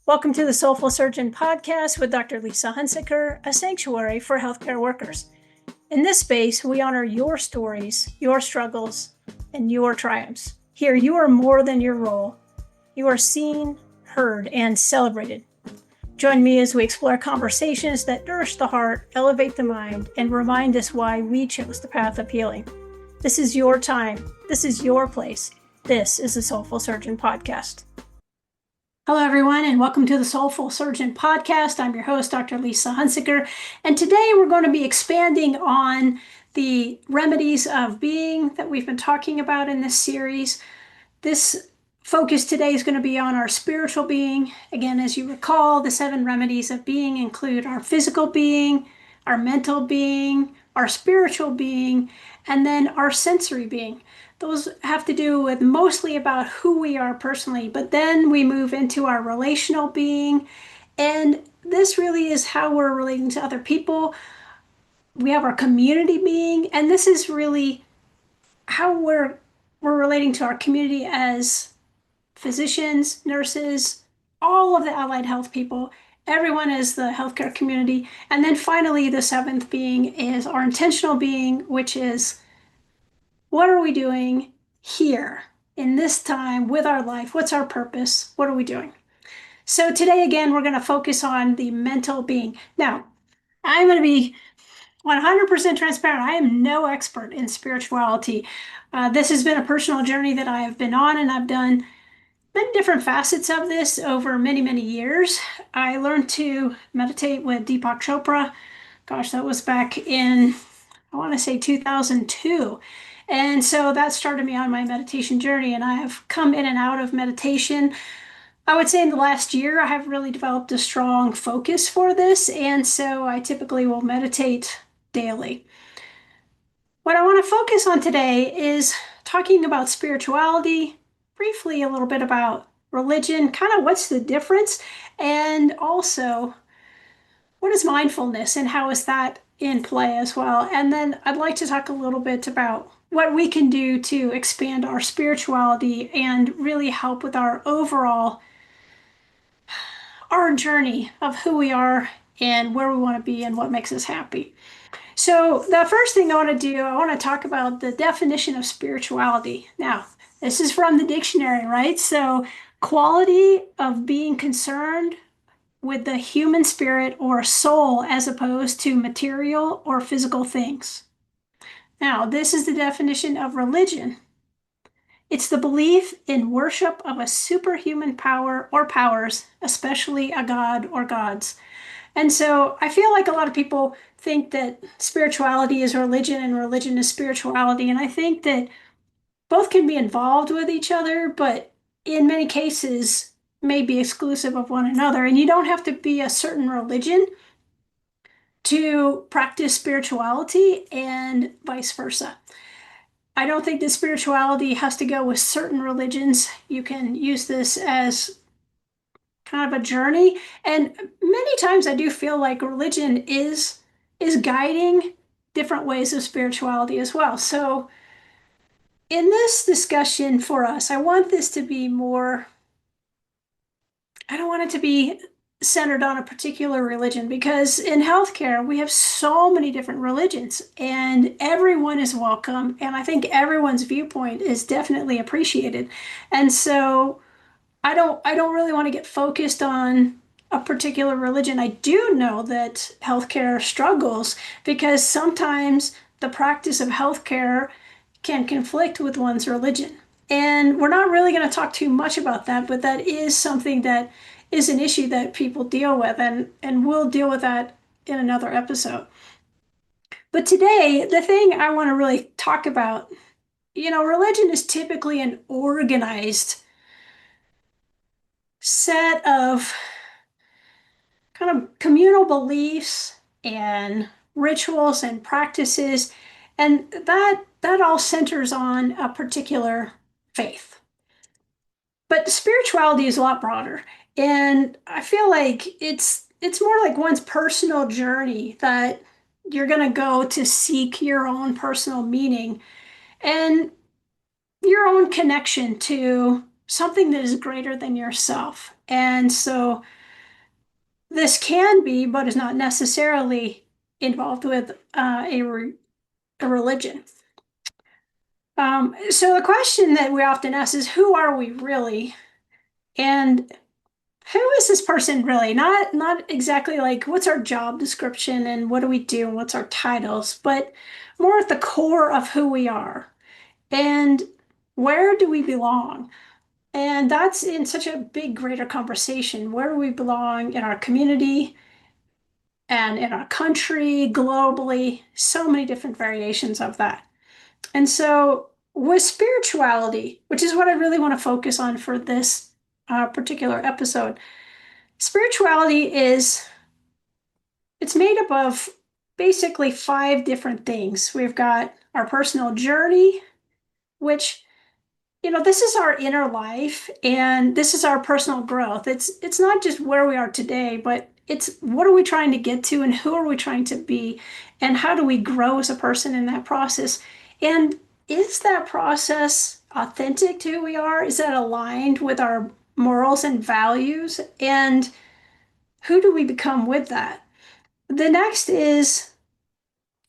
Welcome to the Soulful Surgeon Podcast with Dr. Lisa Hunsicker, a sanctuary for healthcare workers. In this space, we honor your stories, your struggles, and your triumphs. Here, you are more than your role. You are seen, heard, and celebrated. Join me as we explore conversations that nourish the heart, elevate the mind, and remind us why we chose the path of healing. This is your time. This is your place. This is the Soulful Surgeon Podcast. Hello, everyone, and welcome to the Soulful Surgeon Podcast. I'm your host, Dr. Lisa Hunsicker, and today we're going to be expanding on the remedies of being that we've been talking about in this series. This focus today is going to be on our spiritual being. Again, as you recall, the 7 remedies of being include our physical being, our mental being, our spiritual being, and then our sensory being. Those have to do with mostly about who we are personally, but then we move into our relational being, and this really is how we're relating to other people. We have our community being, and this is really how we're relating to our community as physicians, nurses, all of the allied health people. Everyone is the healthcare community. And then finally, the 7th being is our intentional being, which is what are we doing here in this time with our life? What's our purpose? What are we doing? So today, again, we're going to focus on the mental being. Now, I'm going to be 100% transparent. I am no expert in spirituality. This has been a personal journey that I have been on, and I've done many different facets of this over many, many years. I learned to meditate with Deepak Chopra. Gosh, that was back in, I want to say 2002. And so that started me on my meditation journey, and I have come in and out of meditation. I would say in the last year, I have really developed a strong focus for this, and so I typically will meditate daily. What I want to focus on today is talking about spirituality, briefly a little bit about religion, kind of what's the difference, and also what is mindfulness and how is that in play as well. And then I'd like to talk a little bit about what we can do to expand our spirituality and really help with our overall, our journey of who we are and where we want to be and what makes us happy. So the first thing I want to do, I want to talk about the definition of spirituality. Now, this is from the dictionary, right? So quality of being concerned with the human spirit or soul as opposed to material or physical things. Now, this is the definition of religion. It's the belief in worship of a superhuman power or powers, especially a god or gods. And so I feel like a lot of people think that spirituality is religion and religion is spirituality. And I think that both can be involved with each other, but in many cases may be exclusive of one another. And you don't have to be a certain religion to practice spirituality and vice versa. I don't think that spirituality has to go with certain religions. You can use this as kind of a journey. And many times I do feel like religion is guiding different ways of spirituality as well. So in this discussion for us, I want this to be more, I don't want it to be centered on a particular religion, because in healthcare we have so many different religions and everyone is welcome, and I think everyone's viewpoint is definitely appreciated. And so I don't really want to get focused on a particular religion. I do know that healthcare struggles because sometimes the practice of healthcare can conflict with one's religion. And we're not really going to talk too much about that, but that is something that is an issue that people deal with, and we'll deal with that in another episode. But today, the thing I want to really talk about, religion is typically an organized set of kind of communal beliefs and rituals and practices, and that all centers on a particular faith. But spirituality is a lot broader, and I feel like it's more like one's personal journey that you're going to go to seek your own personal meaning and your own connection to something that is greater than yourself. And so this can be, but is not necessarily involved with a religion. So the question that we often ask is, who are we really? And who is this person really? Not exactly like what's our job description and what do we do and what's our titles, but more at the core of who we are and where do we belong? And that's in such a big, greater conversation. Where do we belong in our community and in our country, globally? So many different variations of that. And so, with spirituality, which is what I really want to focus on for this particular episode, spirituality is it's made up of basically five different things. We've got our personal journey, which this is our inner life and this is our personal growth. It's not just where we are today, but it's what are we trying to get to and who are we trying to be and how do we grow as a person in that process? And is that process authentic to who we are? Is that aligned with our morals and values? And who do we become with that? The next is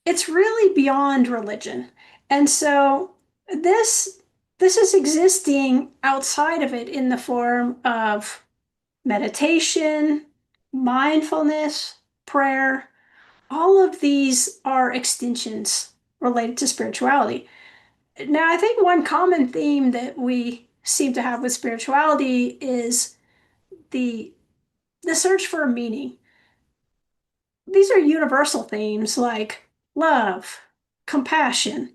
it's really beyond religion. And so this this is existing outside of it in the form of meditation, mindfulness, prayer. All of these are extensions related to spirituality. Now, I think one common theme that we seem to have with spirituality is the the search for a meaning. These are universal themes like love, compassion,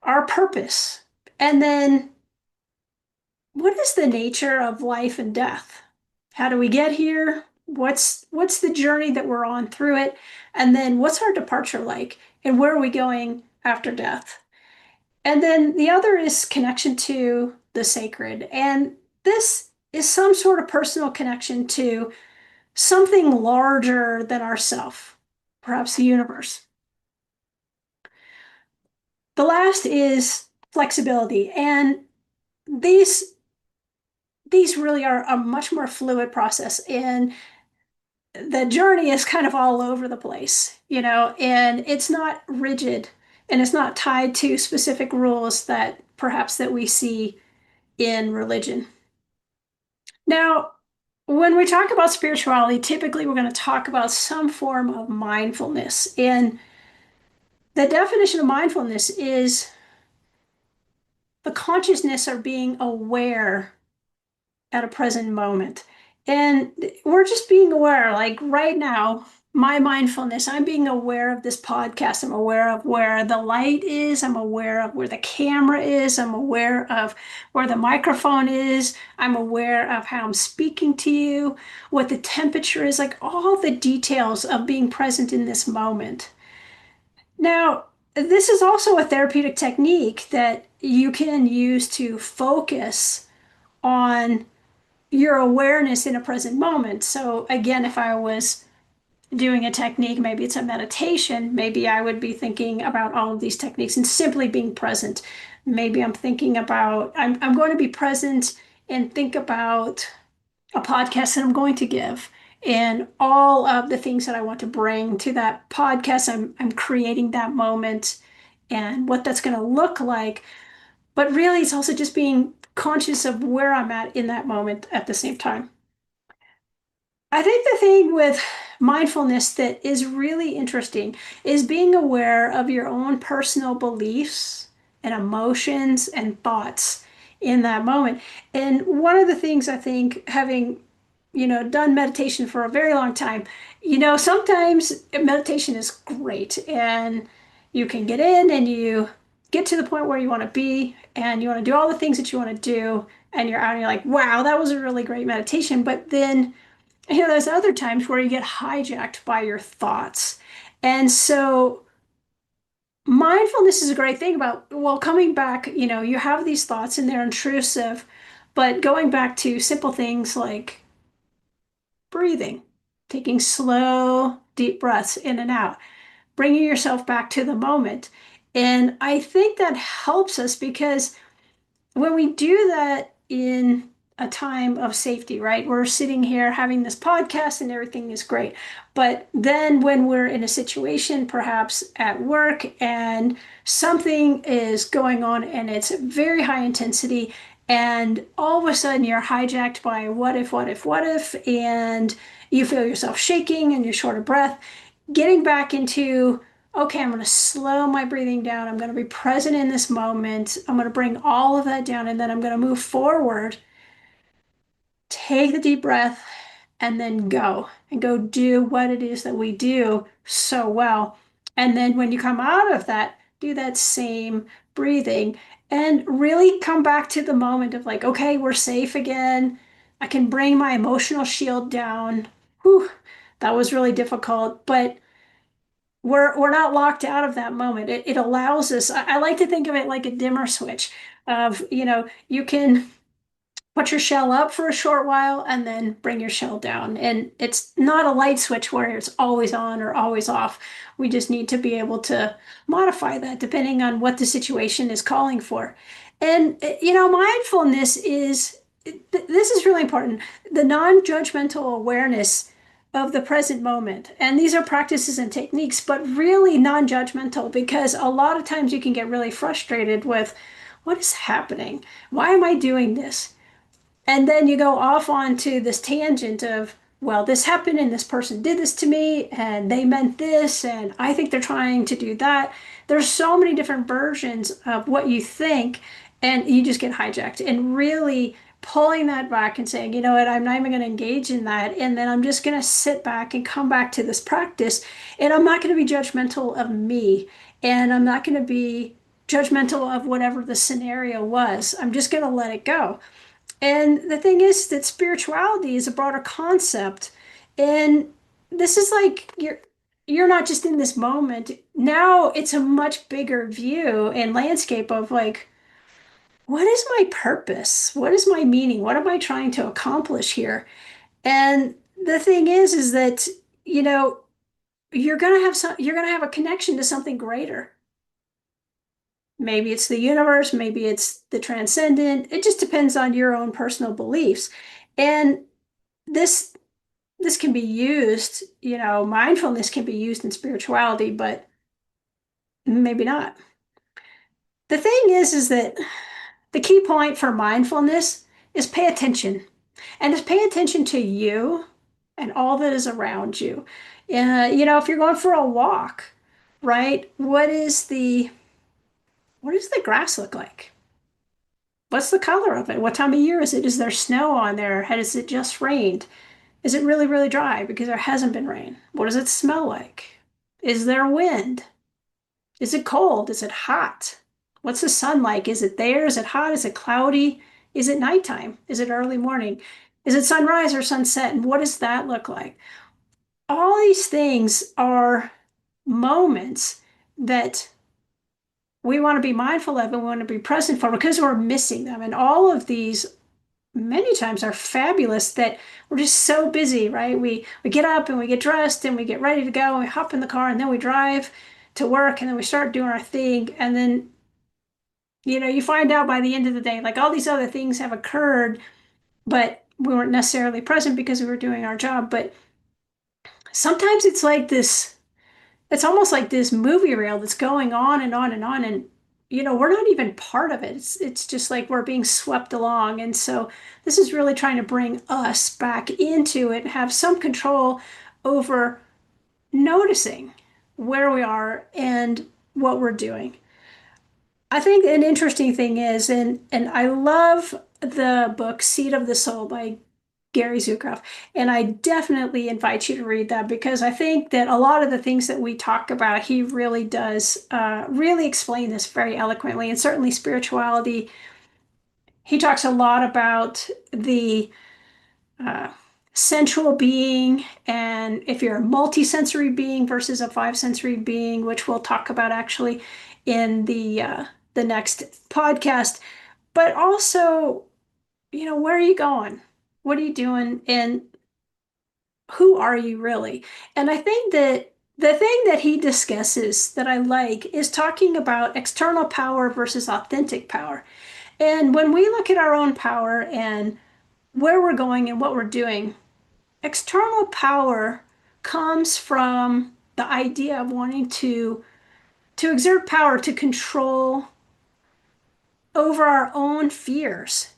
our purpose, and then what is the nature of life and death? How do we get here? What's the journey that we're on through it? And then what's our departure like? And where are we going after death? And then the other is connection to the sacred. And this is some sort of personal connection to something larger than ourself, perhaps the universe. The last is flexibility. And these these really are a much more fluid process. And the journey is kind of all over the place, and it's not rigid and it's not tied to specific rules that perhaps that we see in religion. Now, when we talk about spirituality, typically we're going to talk about some form of mindfulness. And the definition of mindfulness is the consciousness of being aware at a present moment. And we're just being aware, like right now, my mindfulness, I'm being aware of this podcast. I'm aware of where the light is. I'm aware of where the camera is. I'm aware of where the microphone is. I'm aware of how I'm speaking to you, what the temperature is, like all the details of being present in this moment. Now, this is also a therapeutic technique that you can use to focus on your awareness in a present moment. So again, if I was doing a technique, maybe it's a meditation, maybe I would be thinking about all of these techniques and simply being present. Maybe I'm thinking about, I'm going to be present and think about a podcast that I'm going to give and all of the things that I want to bring to that podcast. I'm creating that moment and what that's going to look like. But really, it's also just being conscious of where I'm at in that moment at the same time. I think the thing with mindfulness that is really interesting is being aware of your own personal beliefs and emotions and thoughts in that moment. And one of the things I think, having done meditation for a very long time, sometimes meditation is great and you can get in and you get to the point where you want to be and you want to do all the things that you want to do and you're out and you're like, wow, that was a really great meditation. But then there's other times where you get hijacked by your thoughts. And so mindfulness is a great thing about, well, coming back, you have these thoughts and they're intrusive, but going back to simple things like breathing, taking slow, deep breaths in and out, bringing yourself back to the moment. And I think that helps us because when we do that in a time of safety, right? We're sitting here having this podcast and everything is great. But then when we're in a situation, perhaps at work, and something is going on and it's very high intensity, and all of a sudden you're hijacked by what if, what if, what if, and you feel yourself shaking and you're short of breath, getting back into, okay, I'm going to slow my breathing down. I'm going to be present in this moment. I'm going to bring all of that down and then I'm going to move forward. Take the deep breath and then go and go do what it is that we do so well. And then when you come out of that, do that same breathing and really come back to the moment of like, okay, we're safe again. I can bring my emotional shield down. Whew, that was really difficult, but we're not locked out of that moment. It allows us, I like to think of it like a dimmer switch of, you can put your shell up for a short while and then bring your shell down. And it's not a light switch where it's always on or always off. We just need to be able to modify that depending on what the situation is calling for. And, mindfulness is, this is really important, the non-judgmental awareness of the present moment. And these are practices and techniques, but really non-judgmental because a lot of times you can get really frustrated with what is happening? Why am I doing this? And then you go off onto this tangent of, well, this happened and this person did this to me and they meant this and I think they're trying to do that. There's so many different versions of what you think and you just get hijacked. And really pulling that back and saying, you know what, I'm not even going to engage in that. And then I'm just going to sit back and come back to this practice. And I'm not going to be judgmental of me. And I'm not going to be judgmental of whatever the scenario was. I'm just going to let it go. And the thing is that spirituality is a broader concept. And this is like you're not just in this moment. Now it's a much bigger view and landscape of like, what is my purpose? What is my meaning? What am I trying to accomplish here? And the thing is that, you know, you're gonna have a connection to something greater. Maybe it's the universe, maybe it's the transcendent. It just depends on your own personal beliefs. And this this can be used, mindfulness can be used in spirituality, but maybe not. The thing is that the key point for mindfulness is pay attention. And just pay attention to you and all that is around you. If you're going for a walk, right? What does the grass look like? What's the color of it? What time of year is it? Is there snow on there? Has it just rained? Is it really, really dry because there hasn't been rain? What does it smell like? Is there wind? Is it cold? Is it hot? What's the sun like? Is it there? Is it hot? Is it cloudy? Is it nighttime? Is it early morning? Is it sunrise or sunset? And what does that look like? All these things are moments that we want to be mindful of and we want to be present for because we're missing them. And all of these many times are fabulous that we're just so busy, right? We get up and we get dressed and we get ready to go and we hop in the car and then we drive to work and then we start doing our thing. And then, you find out by the end of the day, like all these other things have occurred, but we weren't necessarily present because we were doing our job. But sometimes it's almost like this movie reel that's going on and on and on. And, we're not even part of it. It's just like we're being swept along. And so this is really trying to bring us back into it, have some control over noticing where we are and what we're doing. I think an interesting thing is, and I love the book Seed of the Soul by Gary Zukav. And I definitely invite you to read that because I think that a lot of the things that we talk about, he really does really explain this very eloquently. And certainly spirituality, he talks a lot about the uh, sensual being and if you're a multi-sensory being versus a five-sensory being, which we'll talk about actually in the next podcast. But also, where are you going? What are you doing? And who are you really? And I think that the thing that he discusses that I like is talking about external power versus authentic power. And when we look at our own power and where we're going and what we're doing, external power comes from the idea of wanting to exert power to control over our own fears.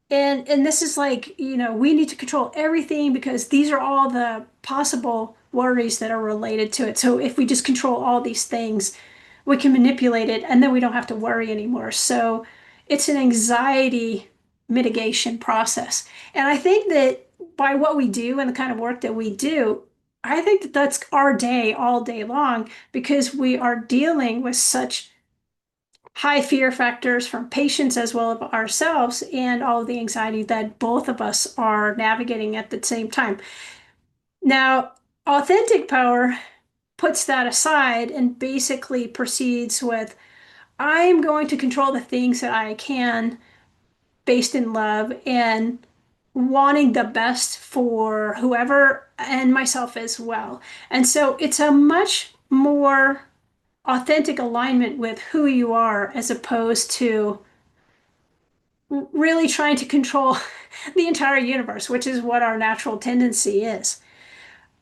And this is like, we need to control everything because these are all the possible worries that are related to it. So if we just control all these things, we can manipulate it and then we don't have to worry anymore. So it's an anxiety mitigation process. And I think that by what we do and the kind of work that we do, I think that that's our day all day long because we are dealing with such high fear factors from patients as well as ourselves and all of the anxiety that both of us are navigating at the same time. Now, authentic power puts that aside and basically proceeds with I'm going to control the things that I can based in love and wanting the best for whoever and myself as well. And so it's a much more authentic alignment with who you are as opposed to really trying to control the entire universe, which is what our natural tendency is.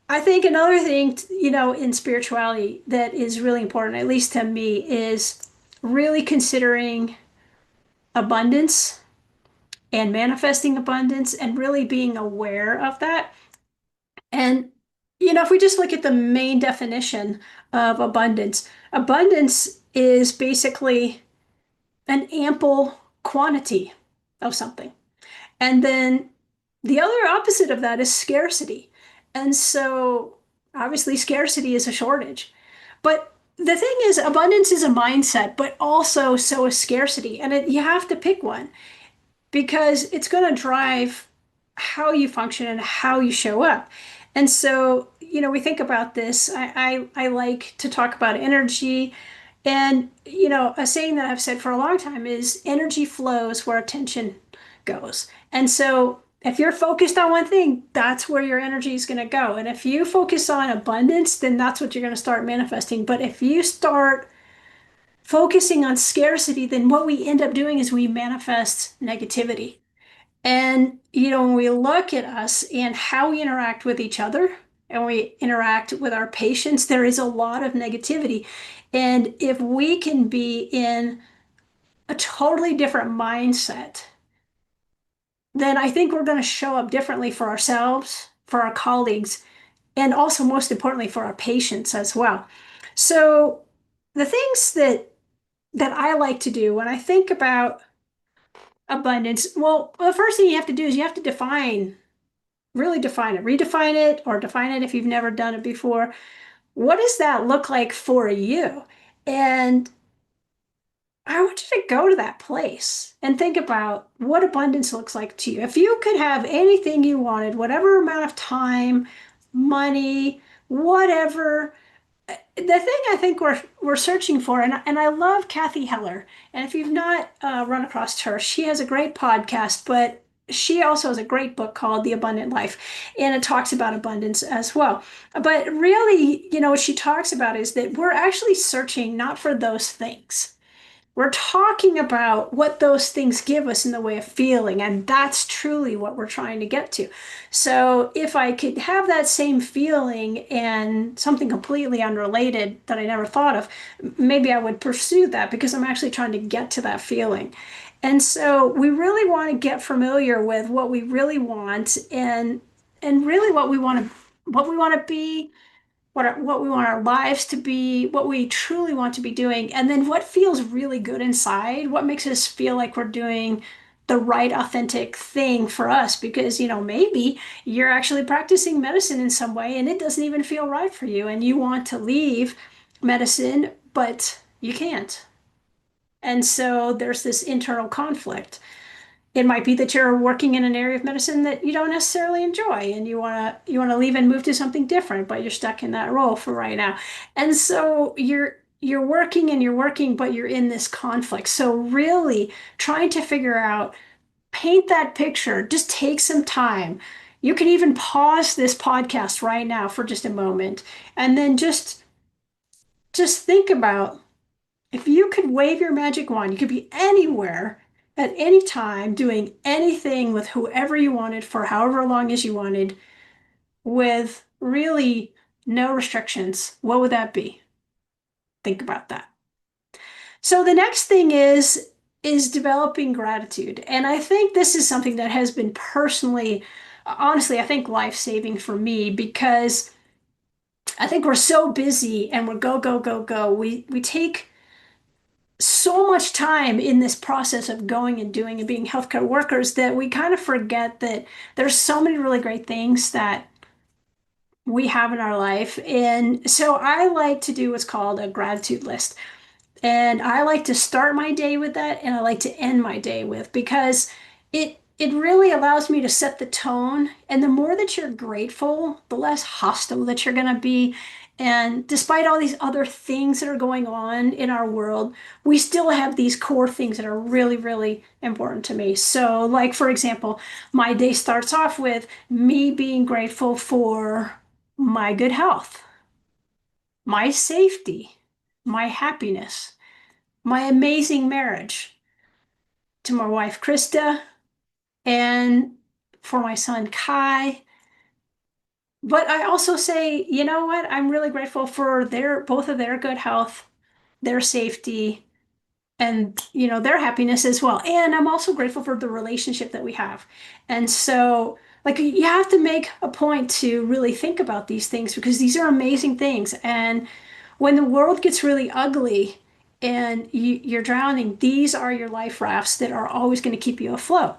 I think another thing, in spirituality that is really important, at least to me, is really considering abundance and manifesting abundance and really being aware of that. And, if we just look at the main definition of abundance, abundance is basically an ample quantity of something. And then the other opposite of that is scarcity. And so obviously scarcity is a shortage. But the thing is, abundance is a mindset, but also so is scarcity. And you have to pick one because it's going to drive how you function and how you show up. And so, we think about this. I like to talk about energy. And, a saying that I've said for a long time is energy flows where attention goes. And so if you're focused on one thing, that's where your energy is going to go. And if you focus on abundance, then that's what you're going to start manifesting. But if you start focusing on scarcity, then what we end up doing is we manifest negativity. And, when we look at us and how we interact with each other and we interact with our patients, there is a lot of negativity. And if we can be in a totally different mindset, then I think we're going to show up differently for ourselves, for our colleagues, and also most importantly for our patients as well. So the things that I like to do when I think about abundance, well, the first thing you have to do is you have to really define it, redefine it, or define it if you've never done it before. What does that look like for you? And I want you to go to that place and think about what abundance looks like to you. If you could have anything you wanted, whatever amount of time, money, whatever, the thing I think we're searching for, and I love Kathy Heller. And if you've not run across her, she has a great podcast, but she also has a great book called The Abundant Life, and it talks about abundance as well. But really, what she talks about is that we're actually searching not for those things. We're talking about what those things give us in the way of feeling, and that's truly what we're trying to get to. So if I could have that same feeling and something completely unrelated that I never thought of, maybe I would pursue that because I'm actually trying to get to that feeling. And so we really want to get familiar with what we really want and really what we want to be, what we want our lives to be, what we truly want to be doing, and then what feels really good inside, what makes us feel like we're doing the right authentic thing for us. Because, maybe you're actually practicing medicine in some way and it doesn't even feel right for you, and you want to leave medicine, but you can't. And so there's this internal conflict. It might be that you're working in an area of medicine that you don't necessarily enjoy and you want to leave and move to something different, but you're stuck in that role for right now. And so you're working and you're working, but you're in this conflict. So really trying to figure out, paint that picture, just take some time. You can even pause this podcast right now for just a moment and then just think about if you could wave your magic wand, you could be anywhere at any time doing anything with whoever you wanted for however long as you wanted with really no restrictions, what would that be? Think about that. So the next thing is developing gratitude. And I think this is something that has been personally, honestly, I think life-saving for me because I think we're so busy and we're go, go, go, go. We take so much time in this process of going and doing and being healthcare workers that we kind of forget that there's so many really great things that we have in our life. And so I like to do what's called a gratitude list. And I like to start my day with that and I like to end my day with because it really allows me to set the tone. And the more that you're grateful, the less hostile that you're going to be. And despite all these other things that are going on in our world, we still have these core things that are really, really important to me. So, like, for example, my day starts off with me being grateful for my good health, my safety, my happiness, my amazing marriage, to my wife, Krista, and for my son, Kai. But I also say, you know what? I'm really grateful for both of their good health, their safety, and their happiness as well. And I'm also grateful for the relationship that we have. And so, like, you have to make a point to really think about these things because these are amazing things. And when the world gets really ugly and you're drowning, these are your life rafts that are always going to keep you afloat.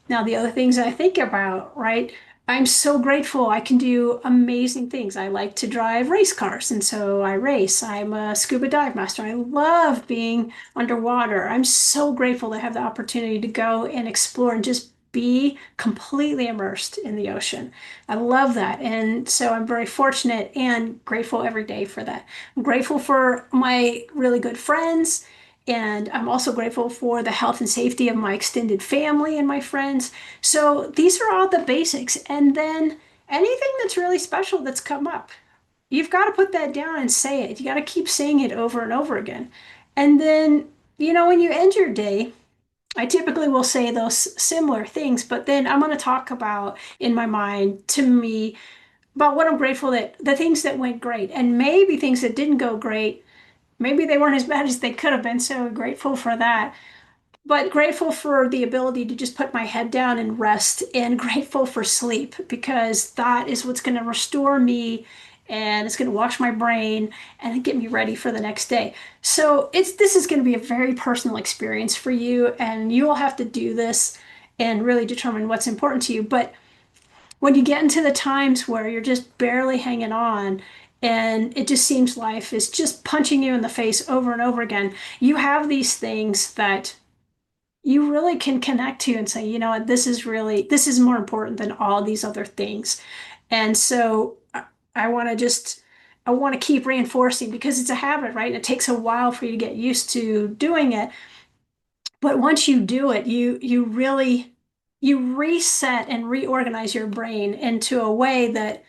Now, the other things I think about, right? I'm so grateful I can do amazing things. I like to drive race cars, and so I race. I'm a scuba dive master. I love being underwater. I'm so grateful to have the opportunity to go and explore and just be completely immersed in the ocean. I love that. And so I'm very fortunate and grateful every day for that. I'm grateful for my really good friends. And I'm also grateful for the health and safety of my extended family and my friends. So these are all the basics. And then anything that's really special that's come up, you've got to put that down and say it. You got to keep saying it over and over again. And then, when you end your day, I typically will say those similar things, but then I'm going to talk about in my mind to me about what I'm grateful that the things that went great and maybe things that didn't go great. Maybe they weren't as bad as they could have been, so grateful for that. But grateful for the ability to just put my head down and rest, and grateful for sleep because that is what's going to restore me and it's going to wash my brain and get me ready for the next day. So this is going to be a very personal experience for you, and you will have to do this and really determine what's important to you. But when you get into the times where you're just barely hanging on and it just seems life is just punching you in the face over and over again, you have these things that you really can connect to and say, you know what, this is more important than all these other things. And so I want to just, I want to keep reinforcing because it's a habit, right? And it takes a while for you to get used to doing it. But once you do it, you really, you reset and reorganize your brain into a way that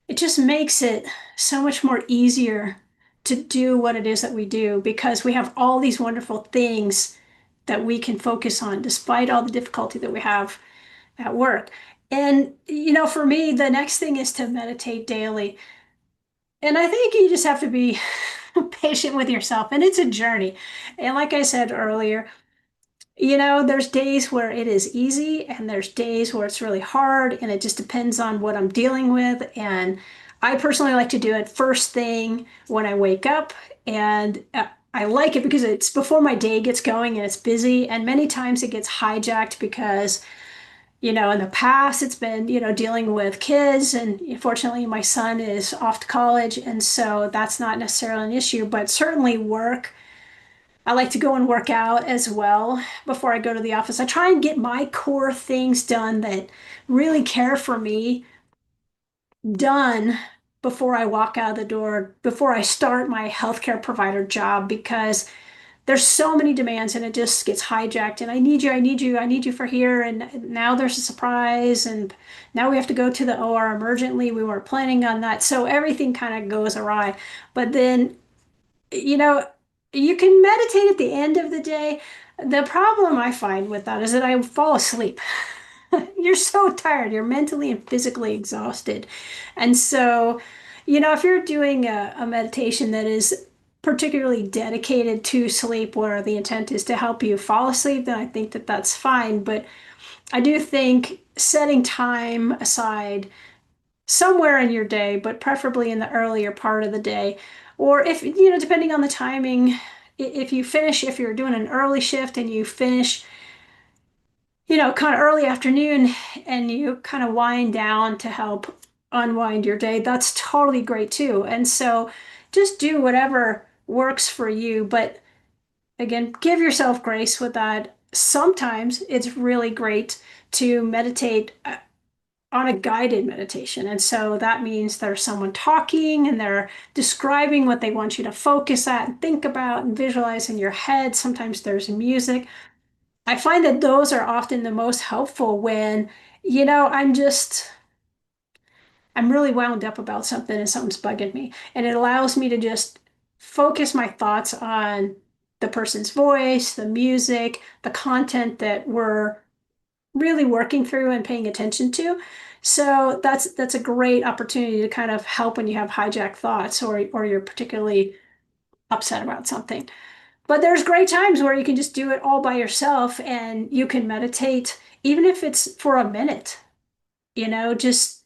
it just makes it so much more easier to do what it is that we do because we have all these wonderful things that we can focus on despite all the difficulty that we have at work. And, for me, the next thing is to meditate daily. And I think you just have to be patient with yourself, and it's a journey. And like I said earlier, there's days where it is easy and there's days where it's really hard, and it just depends on what I'm dealing with. And I personally like to do it first thing when I wake up. And I like it because it's before my day gets going and it's busy. And many times it gets hijacked because, in the past it's been, dealing with kids. And fortunately, my son is off to college. And so that's not necessarily an issue, but certainly work. I like to go and work out as well before I go to the office. I try and get my core things done that really care for me done before I walk out of the door, before I start my healthcare provider job, because there's so many demands and it just gets hijacked. And I need you, I need you, I need you for here. And now there's a surprise. And now we have to go to the OR emergently. We weren't planning on that. So everything kind of goes awry. But then, you know, you can meditate at the end of the day. The problem I find with that is that I fall asleep. You're so tired, you're mentally and physically exhausted. And so, if you're doing a meditation that is particularly dedicated to sleep, where the intent is to help you fall asleep, then I think that that's fine. But I do think setting time aside somewhere in your day, but preferably in the earlier part of the day, or if, depending on the timing, if you finish, if you're doing an early shift and you finish kind of early afternoon and you kind of wind down to help unwind your day, that's totally great too. And so just do whatever works for you. But again, give yourself grace with that. Sometimes it's really great to meditate on a guided meditation. And so that means there's someone talking and they're describing what they want you to focus at and think about and visualize in your head. Sometimes there's music. I find that those are often the most helpful when, I'm really wound up about something and something's bugging me. And it allows me to just focus my thoughts on the person's voice, the music, the content that we're really working through and paying attention to. So that's a great opportunity to kind of help when you have hijacked thoughts or you're particularly upset about something. But there's great times where you can just do it all by yourself and you can meditate, even if it's for a minute, just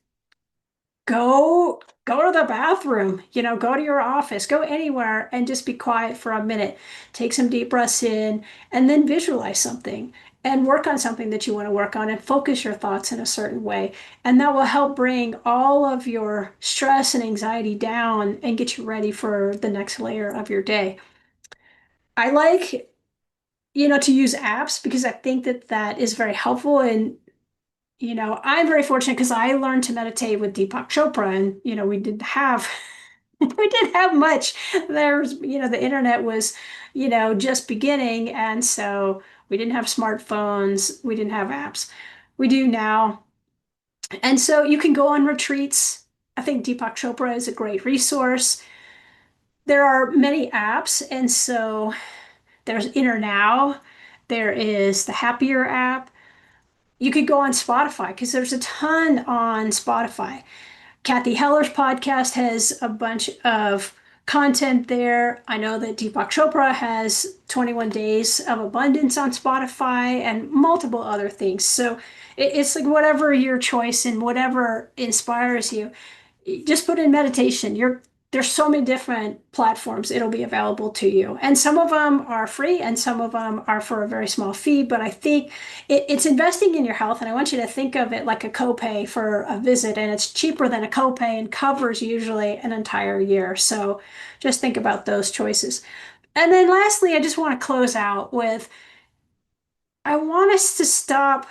go to the bathroom, go to your office, go anywhere and just be quiet for a minute. Take some deep breaths in and then visualize something and work on something that you want to work on and focus your thoughts in a certain way. And that will help bring all of your stress and anxiety down and get you ready for the next layer of your day. I like to use apps because I think that that is very helpful. And, I'm very fortunate because I learned to meditate with Deepak Chopra and, we didn't have, we didn't have much. There's, the internet was, just beginning. And so we didn't have smartphones. We didn't have apps. We do now. And so you can go on retreats. I think Deepak Chopra is a great resource. There are many apps. And so there's Inner Now. There is the Happier app. You could go on Spotify because there's a ton on Spotify. Kathy Heller's podcast has a bunch of content there. I know that Deepak Chopra has 21 Days of Abundance on Spotify and multiple other things. So it's like whatever your choice and whatever inspires you, just put in meditation. There's so many different platforms it'll be available to you. And some of them are free and some of them are for a very small fee. But I think it's investing in your health. And I want you to think of it like a copay for a visit. And it's cheaper than a copay and covers usually an entire year. So just think about those choices. And then lastly, I just want to close out with I want us to stop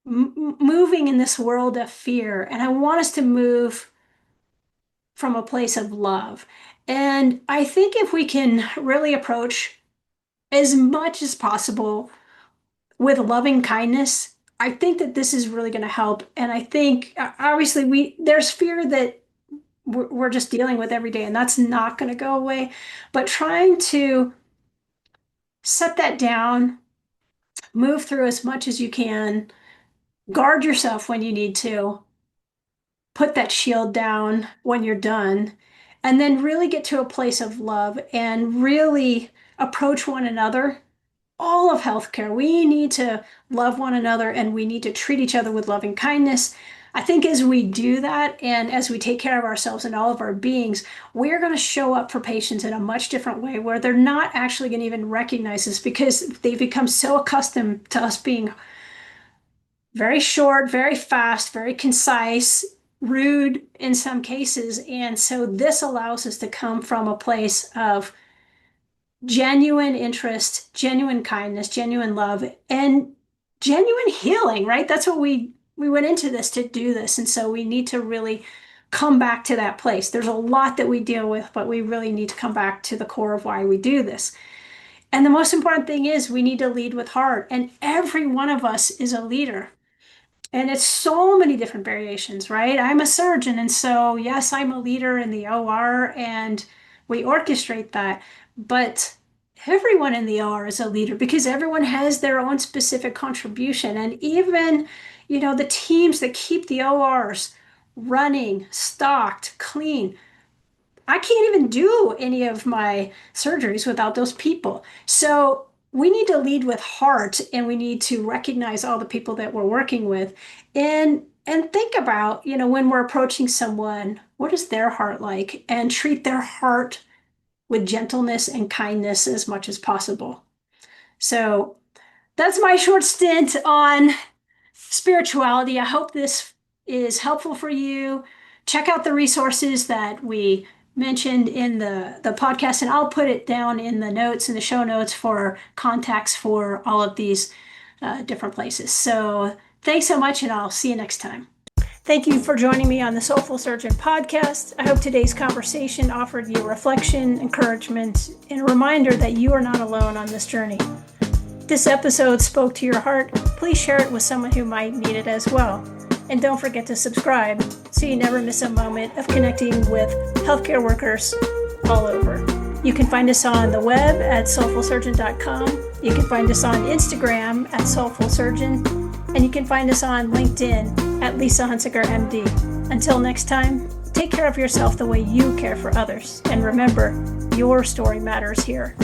moving in this world of fear. And I want us to move from a place of love. And I think if we can really approach as much as possible with loving kindness, I think that this is really going to help. And I think obviously there's fear that we're just dealing with every day, and that's not going to go away. But trying to set that down, move through as much as you can, guard yourself when you need to, put that shield down when you're done, and then really get to a place of love and really approach one another. All of healthcare, we need to love one another and we need to treat each other with loving kindness. I think as we do that and as we take care of ourselves and all of our beings, we're going to show up for patients in a much different way where they're not actually going to even recognize us because they've become so accustomed to us being very short, very fast, very concise, rude in some cases. And so this allows us to come from a place of genuine interest, genuine kindness, genuine love, and genuine healing, right? That's what we went into this to do this. And so we need to really come back to that place. There's a lot that we deal with, but we really need to come back to the core of why we do this. And the most important thing is we need to lead with heart. And every one of us is a leader. And it's so many different variations, right? I'm a surgeon. And so, yes, I'm a leader in the OR and we orchestrate that. But everyone in the OR is a leader because everyone has their own specific contribution. And even, the teams that keep the ORs running, stocked, clean, I can't even do any of my surgeries without those people. So we need to lead with heart, and we need to recognize all the people that we're working with, and think about, when we're approaching someone, what is their heart like, and treat their heart with gentleness and kindness as much as possible. So that's my short stint on spirituality. I hope this is helpful for you. Check out the resources that we mentioned in the podcast, and I'll put it down in the notes, in the show notes, for contacts for all of these different places. So thanks so much, and I'll see you next time. Thank you for joining me on the Soulful Surgeon Podcast. I hope today's conversation offered you reflection, encouragement, and a reminder that you are not alone on this journey. If this episode spoke to your heart, please share it with someone who might need it as well. And don't forget to subscribe so you never miss a moment of connecting with healthcare workers all over. You can find us on the web at soulfulsurgeon.com. You can find us on Instagram at Soulful Surgeon. And you can find us on LinkedIn at Lisa Hunsicker, MD. Until next time, take care of yourself the way you care for others. And remember, your story matters here.